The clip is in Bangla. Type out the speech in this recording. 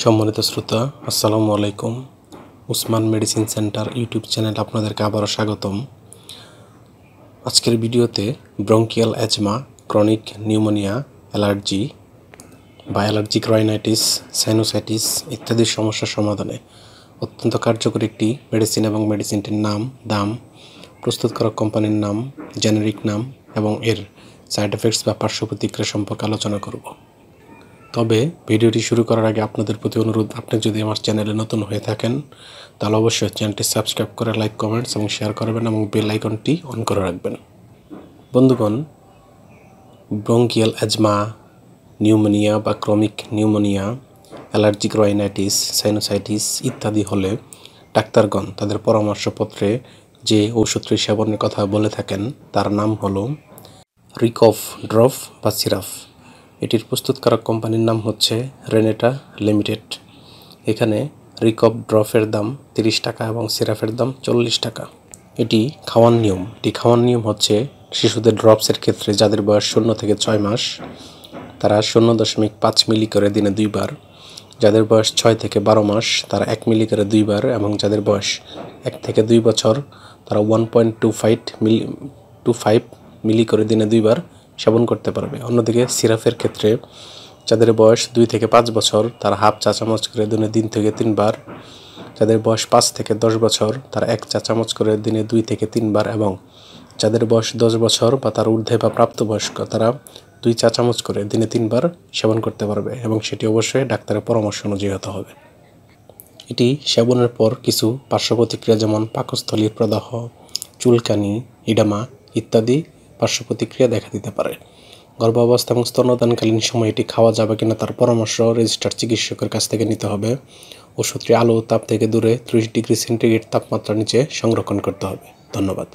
সম্মানিত শ্রোতা, আসসালামু আলাইকুম। Usman medicine centre YouTube channel আপনাদেরকে আবারও স্বাগতম। আজকের ভিডিওতে bronchial asthma, chronic pneumonia, allergy বা অ্যালার্জিক রাইনাইটিস, সাইনোসাইটিস ইত্যাদি সমস্যার সমাধানে অত্যন্ত কার্যকরী একটি মেডিসিন এবং মেডিসিনটির নাম, দাম, প্রস্তুতকারক কোম্পানির নাম, জেনেরিক নাম এবং এর সাইড এফেক্টস বা পার্শ্ব প্রতিক্রিয়া সম্পর্কে আলোচনা করব। তবে ভিডিওটি শুরু করার আগে আপনাদের প্রতি অনুরোধ, আপনি যদি আমার চ্যানেলে নতুন হয়ে থাকেন তাহলে অবশ্যই চ্যানেলটি সাবস্ক্রাইব করে লাইক, কমেন্টস এবং শেয়ার করবেন এবং বেল আইকনটি অন করে রাখবেন। বন্ধুগণ, ব্রঙ্কিয়াল অ্যাজমা, নিউমোনিয়া বা chronic pneumonia, allergic rhinitis, sinusitis ইত্যাদি হলে ডাক্তারগণ তাদের পরামর্শপত্রে যে ঔষধটি সেবনের কথা বলে থাকেন তার নাম হলো রিকফ ড্রপ বা সিরাপ। এটির প্রস্তুতকারক কোম্পানির নাম হচ্ছে রেনেটা লিমিটেড। এখানে রিকফ ড্রপের দাম 30 টাকা এবং সিরাপের দাম 40 টাকা। এটি খাওয়ার নিয়ম হচ্ছে শিশুদের ড্রপসের ক্ষেত্রে যাদের বয়স 0 থেকে 6 মাস তারা 0.5 মিলি করে দিনে 2 বার, যাদের বয়স 6 থেকে 12 মাস তারা 1 মিলি করে 2 বার এবং যাদের বয়স 1 থেকে 2 বছর তারা 1.25 মিলি করে দিনে 2 বার সেবন করতে পারবে। অন্যদিকে সিরাপের ক্ষেত্রে যাদের বয়স 2 থেকে 5 বছর তারা হাফ চা চামচ করে দিনে 2 থেকে 3 বার, যাদের বয়স 5 থেকে 10 বছর তারা 1 চা চামচ করে দিনে 2 থেকে 3 বার এবং যাদের বয়স 10 বছর বা তার ঊর্ধ্বে বা প্রাপ্তবয়স্ক তারা 2 চা চামচ করে দিনে 3 বার সেবন করতে পারবে এবং সেটি অবশ্যই ডাক্তারের পরামর্শ অনুযায়ী হতে হবে। এটি সেবনের পর কিছু পার্শ্ব প্রতিক্রিয়া যেমন পাকস্থলীর প্রদাহ, চুলকানি, ইডামা ইত্যাদি পার্শ্ব প্রতিক্রিয়া দেখা দিতে পারে। গর্ভাবস্থা এবং স্তন্যদানকালীন সময় এটি খাওয়া যাবে কিনা তার পরামর্শ রেজিস্টার্ড চিকিৎসকের কাছ থেকে নিতে হবে। ওষুধটি আলো তাপ থেকে দূরে 30 ডিগ্রি সেন্টিগ্রেড তাপমাত্রার নিচে সংরক্ষণ করতে হবে। ধন্যবাদ।